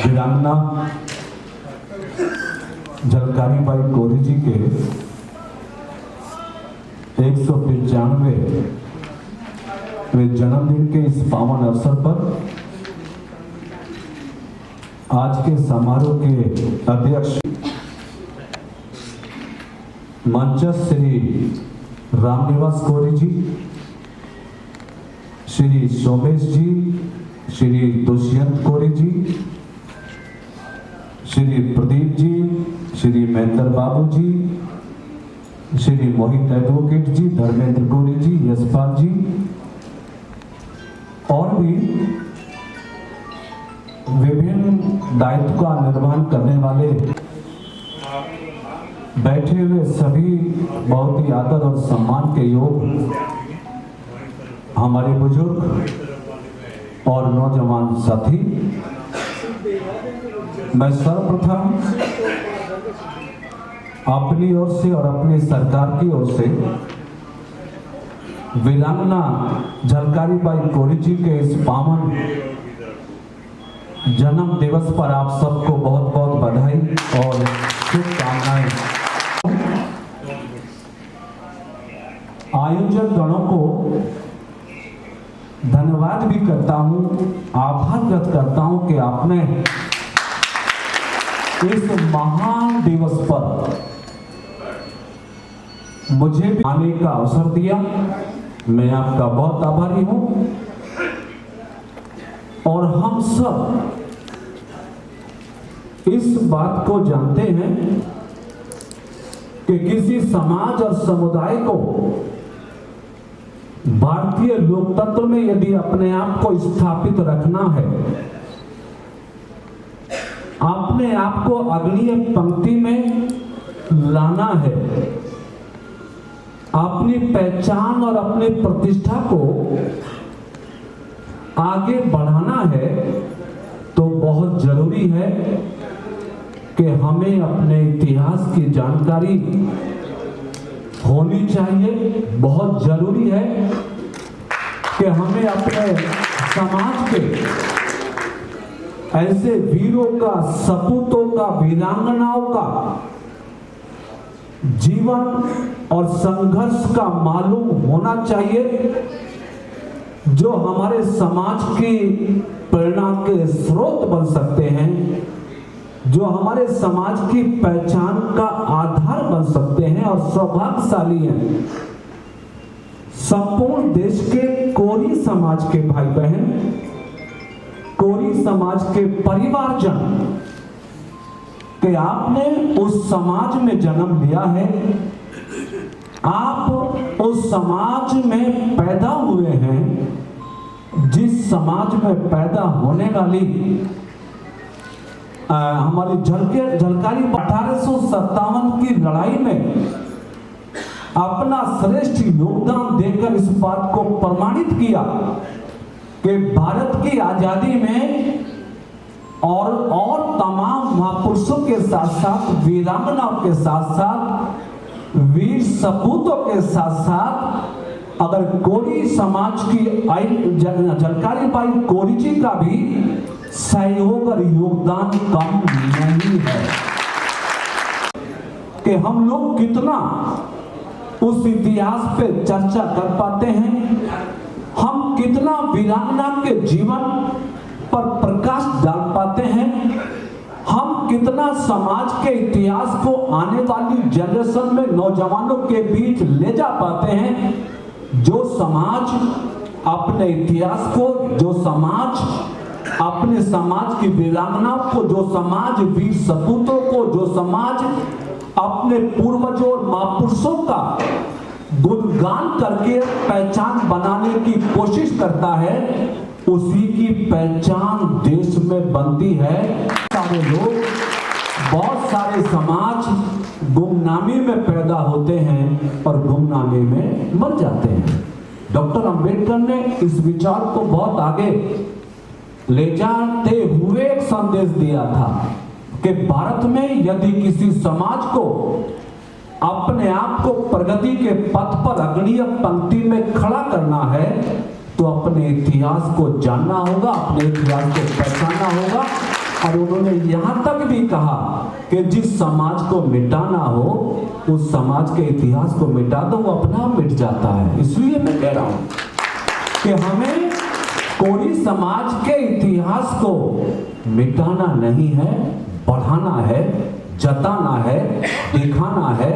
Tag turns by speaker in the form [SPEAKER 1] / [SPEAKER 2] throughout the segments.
[SPEAKER 1] वीरांगना झलकारी बाई कोरी जी के 195वें जन्मदिन के इस पावन अवसर पर आज के समारोह के अध्यक्ष मंचस्थ श्री रामनिवास कोरी जी, श्री सोमेश जी, श्री दुष्यंत कोरी जी, श्री प्रदीप जी, श्री महेंद्र बाबू जी, श्री मोहित एडवोकेट जी, धर्मेंद्र कोरी जी, यशपाल जी और भी विभिन्न दायित्व का निर्वहन करने वाले बैठे हुए सभी बहुत ही आदर और सम्मान के योग हमारे बुजुर्ग और नौजवान साथी, मैं सर्वप्रथम अपनी ओर से और अपनी सरकार की ओर से वीरांगना झलकारी बाई कोरी जी के इस पावन जन्म दिवस पर आप सबको बहुत बहुत बधाई और शुभकामनाएं। आयोजक गणों को धन्यवाद भी करता हूं, आभार व्यक्त करता हूं कि आपने इस महान दिवस पर मुझे भी आने का अवसर दिया। मैं आपका बहुत आभारी हूं और हम सब इस बात को जानते हैं कि किसी समाज और समुदाय को भारतीय लोकतंत्र में यदि अपने आप को स्थापित रखना है, अपने आप को अग्रणीय पंक्ति में लाना है, अपनी पहचान और अपनी प्रतिष्ठा को आगे बढ़ाना है, तो बहुत जरूरी है कि हमें अपने इतिहास की जानकारी होनी चाहिए। बहुत जरूरी है कि हमें अपने समाज के ऐसे वीरों का, सपूतों का, वीरांगनाओं का जीवन और संघर्ष का मालूम होना चाहिए, जो हमारे समाज की प्रेरणा के स्रोत बन सकते हैं, जो हमारे समाज की पहचान का आधार बन सकते हैं और सौभाग्यशाली हैं। संपूर्ण देश के कोरी समाज के भाई बहन, कोरी समाज के परिवारजन कि आपने उस समाज में जन्म लिया है, आप उस समाज में पैदा हुए हैं, जिस समाज में पैदा होने वाली हमारी झलकारी 1857 की लड़ाई में अपना श्रेष्ठ योगदान देकर इस बात को प्रमाणित किया कि भारत की आजादी में और तमाम महापुरुषों के साथ साथ वीरांगनाओं के साथ साथ वीर सपूतों के साथ साथ अगर कोरी समाज की झलकारी बाई कोरी जी का भी सहयोग और योगदान कम नहीं है कि हम लोग कितना उस इतिहास पे चर्चा कर पाते हैं, हम कितना वीरांगना के जीवन पर प्रकाश डाल पाते हैं, हम कितना समाज के इतिहास को आने वाली जनरेशन में नौजवानों के बीच ले जा पाते हैं। जो समाज अपने इतिहास को, जो समाज अपने समाज की वीरांगनाओं को, जो समाज वीर सपूतों को, जो समाज अपने पूर्वजों और महापुरुषों का गुणगान करके पहचान बनाने की कोशिश करता है, उसी की पहचान देश में बनती है। सारे लोग, बहुत सारे समाज गुमनामी में पैदा होते हैं और गुमनामी में मर जाते हैं। डॉक्टर अंबेडकर ने इस विचार को बहुत आगे ले जाते हुए एक संदेश दिया था कि भारत में यदि किसी समाज को अपने आप को प्रगति के पथ पर अग्रणीय पंक्ति में खड़ा करना है, तो अपने इतिहास को जानना होगा, अपने इतिहास को पहचानना होगा और उन्होंने यहां तक भी कहा कि जिस समाज को मिटाना हो उस समाज के इतिहास को मिटा दो, वो अपना आप मिट जाता है। इसलिए मैं कह रहा हूं कि हमें कोरी समाज के इतिहास को मिटाना नहीं है, बढ़ाना है, जताना है, दिखाना है।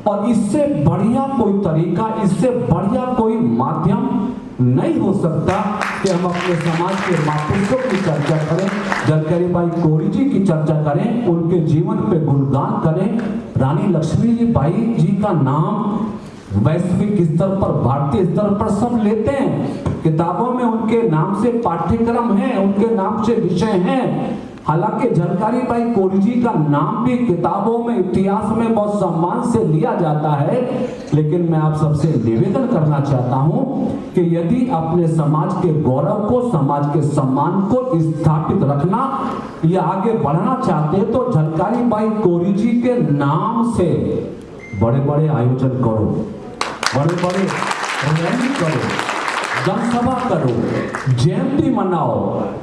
[SPEAKER 1] और इससे बढ़िया कोई तरीका, इससे बढ़िया कोई माध्यम नहीं हो सकता कि हम अपने समाज के महापुरुषों की चर्चा करें, झलकारी बाई कोरी जी की चर्चा करें, उनके जीवन पे गुणगान करें। रानी लक्ष्मीबाई जी का नाम वैश्विक स्तर पर, भारतीय स्तर पर सब लेते हैं। किताबों में उनके नाम से पाठ्यक्रम है, उनके नाम से विषय हैं। हालांकि झलकारी बाई कोरी जी का नाम भी किताबों में, इतिहास में बहुत सम्मान से लिया जाता है, लेकिन मैं आप सबसे निवेदन करना चाहता हूं कि यदि अपने समाज के गौरव को, समाज के सम्मान को स्थापित रखना या आगे बढ़ाना चाहते हैं तो झलकारी बाई कोरी जी के नाम से बड़े बड़े आयोजन करो, बड़े बड़े रैली करो, जनसभा करो, जयंती मनाओ,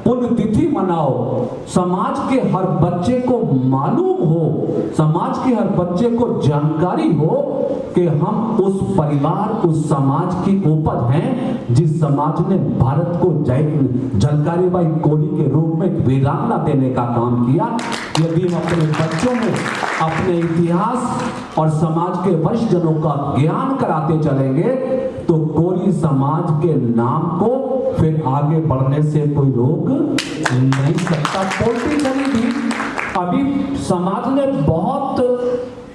[SPEAKER 1] पुण्यतिथि मनाओ। समाज के हर बच्चे को मालूम हो, समाज के हर बच्चे को जानकारी हो कि हम उस परिवार, उस समाज की उपज हैं जिस समाज ने भारत को झलकारी बाई कोरी के रूप में वीरांगना देने का काम किया। यदि हम अपने बच्चों में अपने इतिहास और समाज के वरिष्ठ जनों का ज्ञान कराते चलेंगे तो कोरी समाज के नाम को फिर आगे बढ़ने से कोई रोक नहीं सकता। पॉलिटिकली भी अभी समाज ने बहुत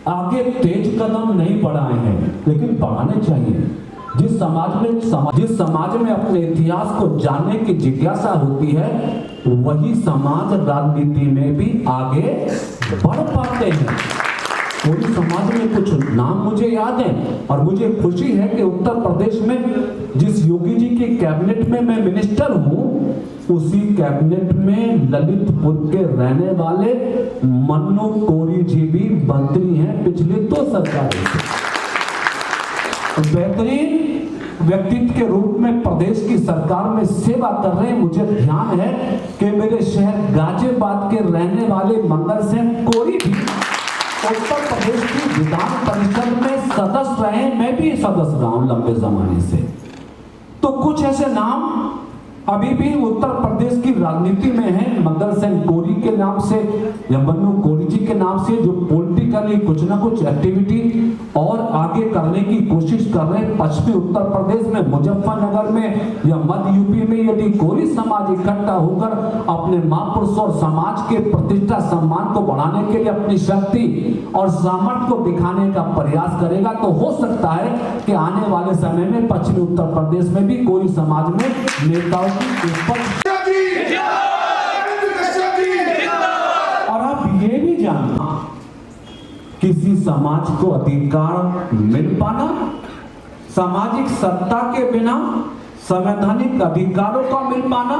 [SPEAKER 1] आगे तेज कदम नहीं बढ़ाए हैं, लेकिन बढ़ाने चाहिए। जिस समाज में अपने इतिहास को जानने की जिज्ञासा होती है, वही समाज राजनीति में भी आगे बढ़ पाते हैं। पूरी समाज में कुछ नाम मुझे याद है और मुझे खुशी है कि उत्तर प्रदेश में जिस योगी जी की कैबिनेट में मैं मिनिस्टर हूं, उसी कैबिनेट में ललितपुर के रहने वाले मन्नू कोरी जी भी मंत्री हैं पिछले 2 सरकारों से। बेहतरीन व्यक्तित्व के रूप में प्रदेश की सरकार में सेवा कर रहे हैं। मुझे ध्यान है कि मेरे शहर गाजियाबाद के रहने वाले मंगल सिंह कोरी भी उत्तर प्रदेश की विधान परिषद में सदस्य रहे। मैं भी सदस्य रहा हूं लंबे जमाने से। तो कुछ ऐसे नाम अभी भी उत्तर प्रदेश की राजनीति में है, मंगल सिंह कोरी के नाम से या मन्नू कोरी जी के नाम से, जो पॉलिटिकली कुछ ना कुछ एक्टिविटी और आगे करने की कोशिश कर रहे हैं। पश्चिमी उत्तर प्रदेश में, मुजफ्फरनगर में या मध्य यूपी में यदि कोरी समाज इकट्ठा होकर अपने महापुरुष और समाज के प्रतिष्ठा सम्मान को बढ़ाने के लिए अपनी शक्ति और सामर्थ्य को दिखाने का प्रयास करेगा तो हो सकता है कि आने वाले समय में पश्चिमी उत्तर प्रदेश में भी कोरी समाज में नेताओं और आप ये भी जानना, किसी समाज को अधिकार मिल पाना, सामाजिक सत्ता के बिना संवैधानिक अधिकारों का मिल पाना,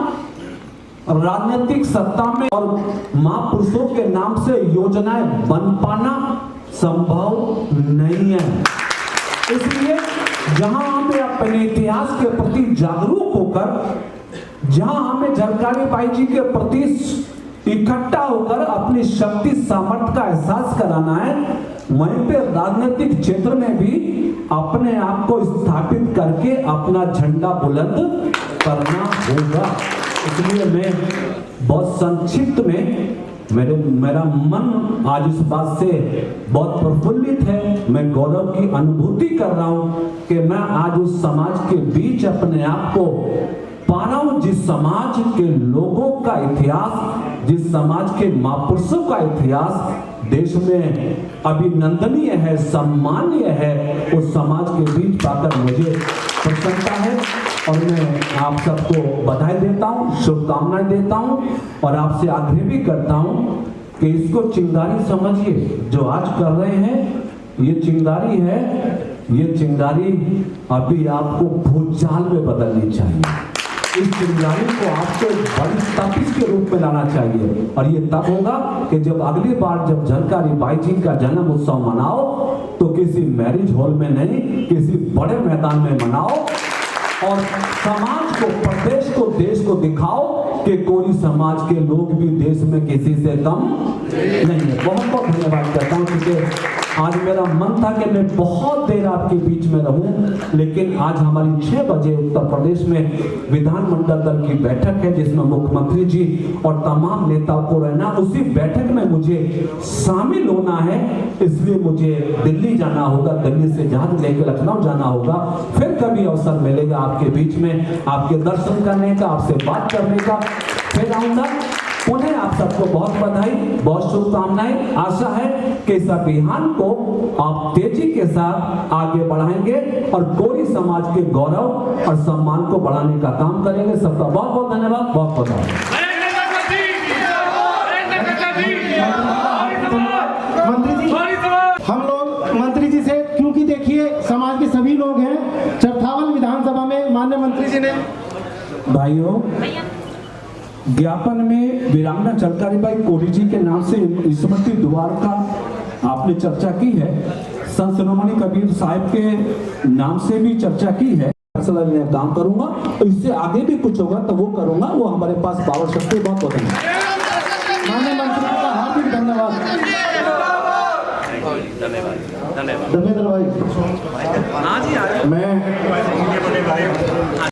[SPEAKER 1] राजनीतिक सत्ता में और महापुरुषों के नाम से योजनाएं बन पाना संभव नहीं है। इसलिए जहां हमें अपने इतिहास के प्रति जागरूक होकर, जहां हमें झलकारी बाई जी के प्रति इकट्ठा होकर अपनी शक्ति सामर्थ्य का एहसास कराना है, वहीं पे राजनीतिक क्षेत्र में भी अपने आप को स्थापित करके अपना झंडा बुलंद करना होगा। इसलिए मैं बहुत संक्षिप्त में मेरा मन आज इस बात से बहुत प्रफुल्लित है। मैं गौरव की अनुभूति कर रहा हूं कि मैं आज उस समाज के बीच अपने आप को पा रहा हूं जिस समाज के लोगों का इतिहास, जिस समाज के महापुरुषों का इतिहास देश में अभिनंदनीय है, सम्मानीय है। उस समाज के बीच पाकर मुझे प्रसन्नता है और मैं आप सबको बधाई देता हूं, शुभकामनाएं देता हूं और आपसे आग्रह भी करता हूं कि इसको चिंगारी समझिए। जो आज कर रहे हैं ये चिंगारी है, ये चिंगारी अभी आपको भूचाल में बदलनी चाहिए। इस चिंगारी को आपको बड़ी तपिश के रूप में लाना चाहिए और ये तब होगा कि जब अगली बार जब झलकारी बाई जी का जन्म उत्सव मनाओ तो किसी मैरिज हॉल में नहीं, किसी बड़े मैदान में मनाओ और समाज को, प्रदेश को, देश को दिखाओ कि कोई समाज के लोग भी देश में किसी से कम नहीं है। बहुत बहुत धन्यवाद करता हूँ, क्योंकि आज मेरा मन था कि मैं बहुत देर आपके बीच में रहूं, लेकिन आज हमारी 6 बजे उत्तर प्रदेश में विधानमंडल दल की बैठक है, जिसमें मुख्यमंत्री जी और तमाम नेताओं को रहना, उसी बैठक में मुझे शामिल होना है, इसलिए मुझे दिल्ली जाना होगा, दिल्ली से जहाज लेकर लखनऊ जाना होगा। फिर कभी अवसर मिलेगा आपके बीच में आपके दर्शन करने का, आपसे बात करने का, फिर आऊंगा। उन्हें आप सबको बहुत बधाई, बहुत शुभकामनाएं। आशा है कि इस अभियान को आप तेजी के साथ आगे बढ़ाएंगे और कोरी समाज के गौरव और सम्मान को बढ़ाने का काम करेंगे। सबका बहुत बहुत धन्यवाद, बहुत बहुत
[SPEAKER 2] मंत्री जी, हम लोग मंत्री जी से, क्योंकि देखिए समाज के सभी लोग हैं, चरथावल विधानसभा में माननीय मंत्री जी ने
[SPEAKER 1] भाइयों ज्ञापन में वीरांगना चरकारीबाई कोरी जी के नाम से स्मृति द्वार का आपने चर्चा की है, संत शिरोमणि कबीर साहिब के नाम से भी चर्चा की है। फैसला मैं काम करूंगा, तो इससे आगे भी कुछ होगा तो वो करूंगा, वो हमारे पास पावर शक्ति बहुत होती है।
[SPEAKER 2] माननीय मंत्री जी का हार्दिक धन्यवाद। धन्यवाद भाई। मैं